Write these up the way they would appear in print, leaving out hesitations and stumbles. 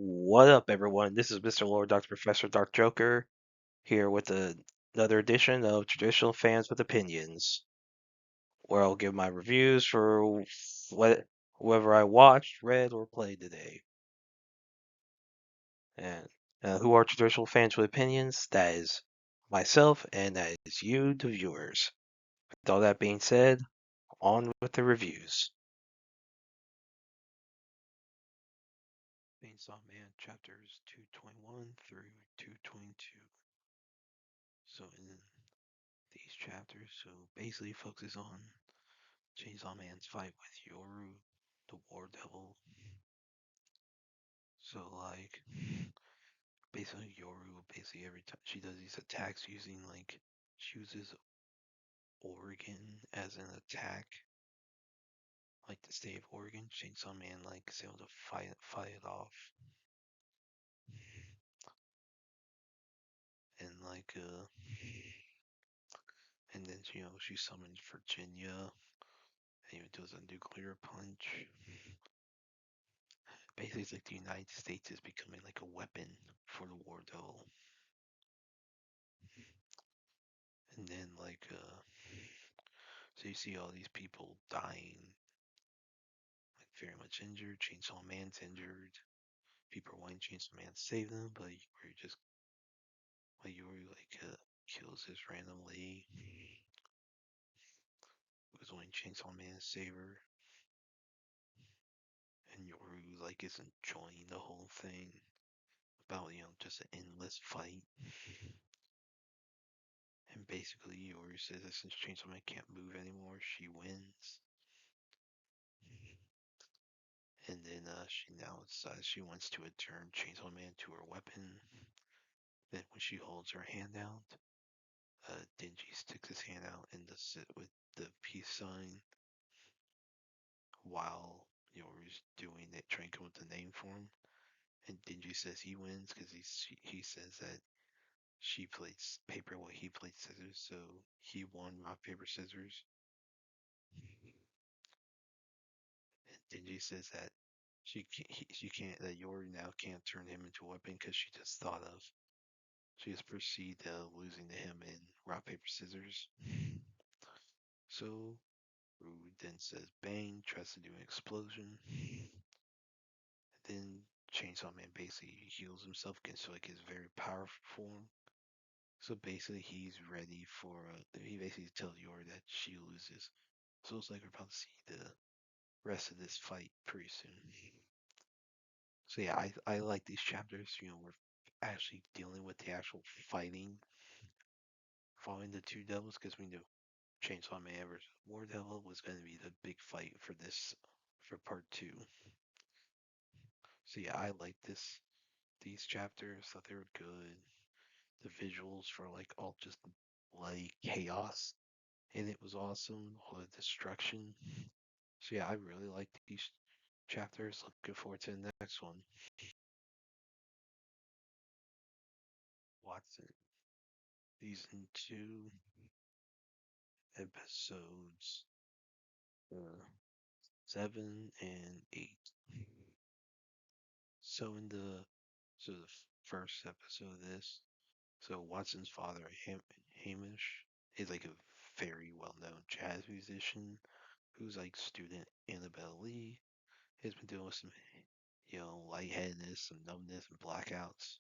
What up, everyone? This is Mr. Lord, Dr. Professor, Dark Joker, here with another edition of Traditional Fans with Opinions, where I'll give my reviews for whoever I watched, read, or played today. And who are Traditional Fans with Opinions? That is myself, and that is you, the viewers. With all that being said, on with the reviews. Chainsaw Man chapters 221 through 222. So in these chapters, so basically focuses on Chainsaw Man's fight with Yoru, the War Devil. So like, basically Yoru, basically every time she does these attacks using like, she uses Oregon as an attack, like the state of Oregon. Chainsaw Man like is able to fight it off, and like and then she summons Virginia, and even does a nuclear punch. Basically, it's like the United States is becoming like a weapon for the War Devil. And then like so you see all these people dying, like very much injured. Chainsaw Man's injured. People are wanting Chainsaw Man to save them, but you're just like Yuri like kills this random lady who was wanting Chainsaw Man to save her, and Yoru like is enjoying the whole thing about just an endless fight. And basically Yoru says that since Chainsaw Man can't move anymore, she wins. And then she now decides she wants to return Chainsaw Man to her weapon. Then when she holds her hand out, Denji sticks his hand out and does it with the peace sign while Yoru's doing it, trying to come up with a name for him. And Denji says he wins because he says that she plays paper while he played scissors, so he won rock paper scissors. And Denji says that she can't that Yoru now can't turn him into a weapon because she just perceived losing to him in rock paper scissors. So Rue then says bang, tries to do an explosion. Then Chainsaw Man basically heals himself, gets to like his very powerful form. So basically he's ready for he basically tells Yor that she loses. So it's like we're about to see the rest of this fight pretty soon. So yeah, I like these chapters. We're actually dealing with the actual fighting following the two devils because we knew Chainsaw Man versus War Devil was going to be the big fight for this for part two. So yeah, I like these chapters. Thought they were good. The visuals for like all just like chaos, and it was awesome. All the destruction. So yeah, I really like these chapters. Looking forward to the next one. Watson, season 2, episodes 7 and 8. So in the first episode of this, so Watson's father, Hamish, is like a very well-known jazz musician who's like student Annabelle Lee has been dealing with some, lightheadedness, some numbness, and blackouts.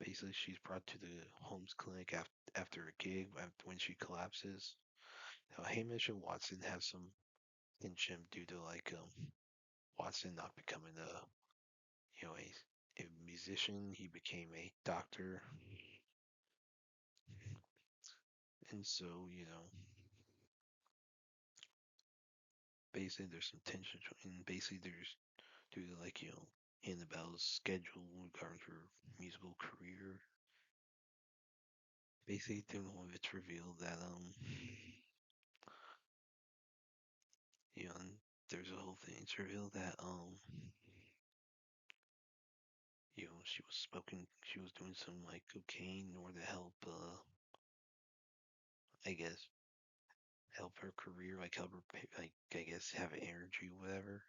Basically, she's brought to the Holmes Clinic after a gig when she collapses. Now, Hamish and Watson have some tension due to Watson not becoming a musician. He became a doctor, and so basically there's some tension, and basically there's due to Annabelle's schedule regarding her musical career. Basically, through all of it's revealed that and there's a whole thing. It's revealed that she was smoking, she was doing some like cocaine in order to help I guess help her career, like help her like I guess have energy, whatever.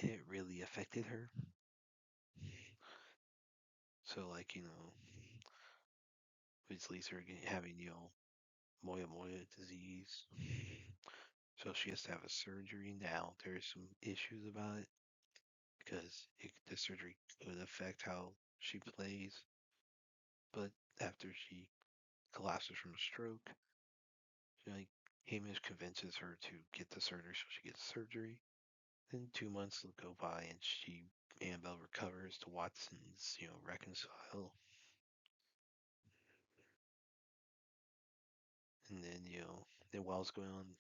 And it really affected her. So like which leads her having moya moya disease. So she has to have a surgery now. There's some issues about it because the surgery could affect how she plays. But after she collapses from a stroke, like Hamish convinces her to get the surgery, so she gets surgery. Then 2 months will go by, and Annabelle recovers. The Watsons, reconcile, and then while it's going on,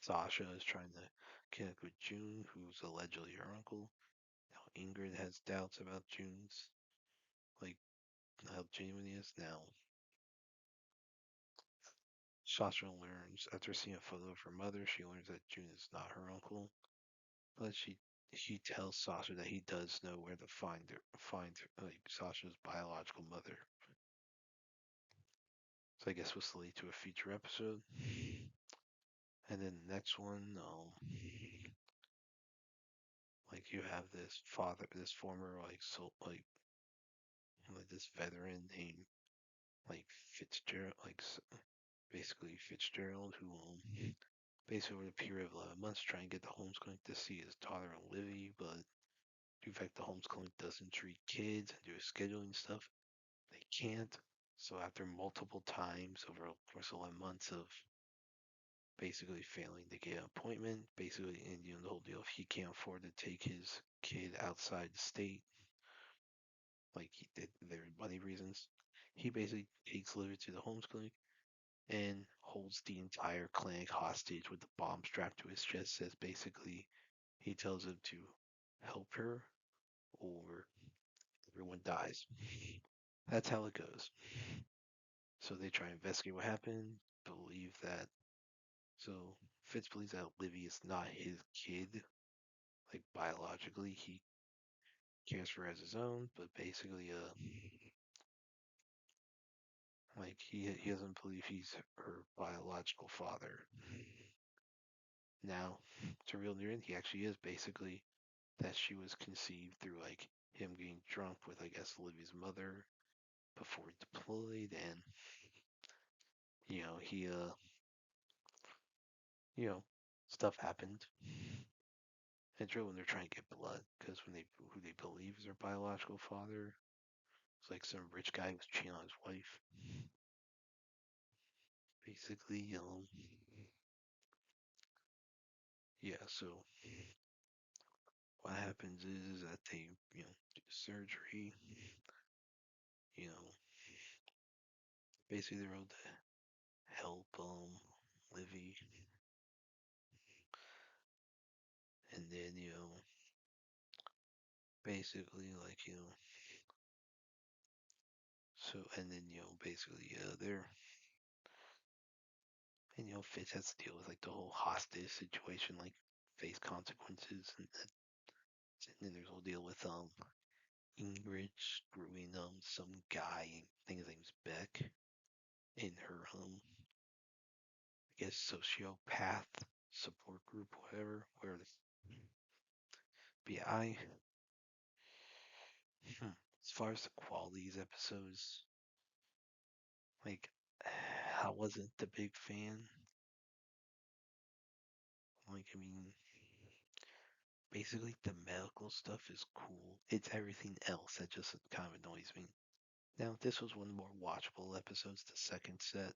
Sasha is trying to connect with June, who's allegedly her uncle. Now Ingrid has doubts about June's, like how genuine he is. Now Sasha learns after seeing a photo of her mother, she learns that June is not her uncle. But he tells Sasha that he does know where to like Sasha's biological mother. So I guess was to lead to a future episode. And then the next one, like you have this former like this veteran named like Fitzgerald, basically Fitzgerald, who basically over the period of 11 months try and get the homeschooling to see his daughter Livy, but due to the fact the homeschooling doesn't treat kids and do scheduling stuff, they can't. So after multiple times over the course of 11 months of basically failing to get an appointment, basically, and the whole deal, if he can't afford to take his kid outside the state, like he did, there are money reasons, he basically takes Livy to the homeschooling and holds the entire clinic hostage with the bomb strapped to his chest. Says basically, he tells him to help her or everyone dies. That's how it goes. So they try to investigate what happened, believe that. So Fitz believes that Livy is not his kid, like biologically. He cares for her as his own, but basically, like he doesn't believe he's her biological father. Now, to real near end, he actually is basically that she was conceived through like him getting drunk with I guess Livy's mother before he deployed, and he you know stuff happened. And it's real when they're trying to get blood because when they who they believe is their biological father, it's like some rich guy who's cheating on his wife. Basically, yeah. So what happens is that they do the surgery. You know, basically they're able to help Livy, and then basically like so and then basically they're and Fitz has to deal with like the whole hostage situation, like face consequences, and then there's a whole deal with Ingrid screwing some guy, I think his name's Beck, in her I guess sociopath support group, whatever, where the BI. As far as the quality of these episodes, like I wasn't the big fan. Like I mean, basically the medical stuff is cool. It's everything else that just kind of annoys me. Now this was one of the more watchable episodes, the second set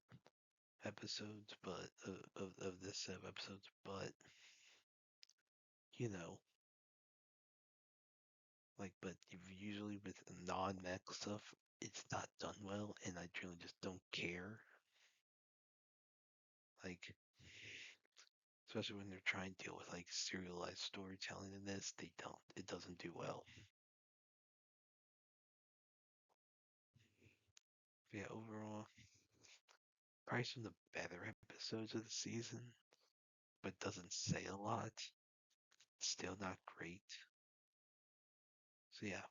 episodes, but of this set of episodes, but you know, but usually with non-mech stuff, it's not done well, and I truly just don't care. Like, especially when they're trying to deal with like serialized storytelling in this, they don't. It doesn't do well. But yeah, overall, probably some of the better episodes of the season, but doesn't say a lot. Still not great. So yeah,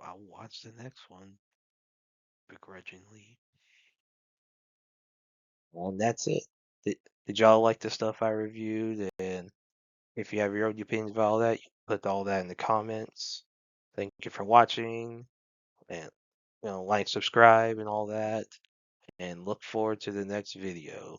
I'll watch the next one begrudgingly. Well, that's it. Did y'all like the stuff I reviewed? And if you have your own opinions about all that, you can put all that in the comments. Thank you for watching. And like, subscribe, and all that, and look forward to the next video.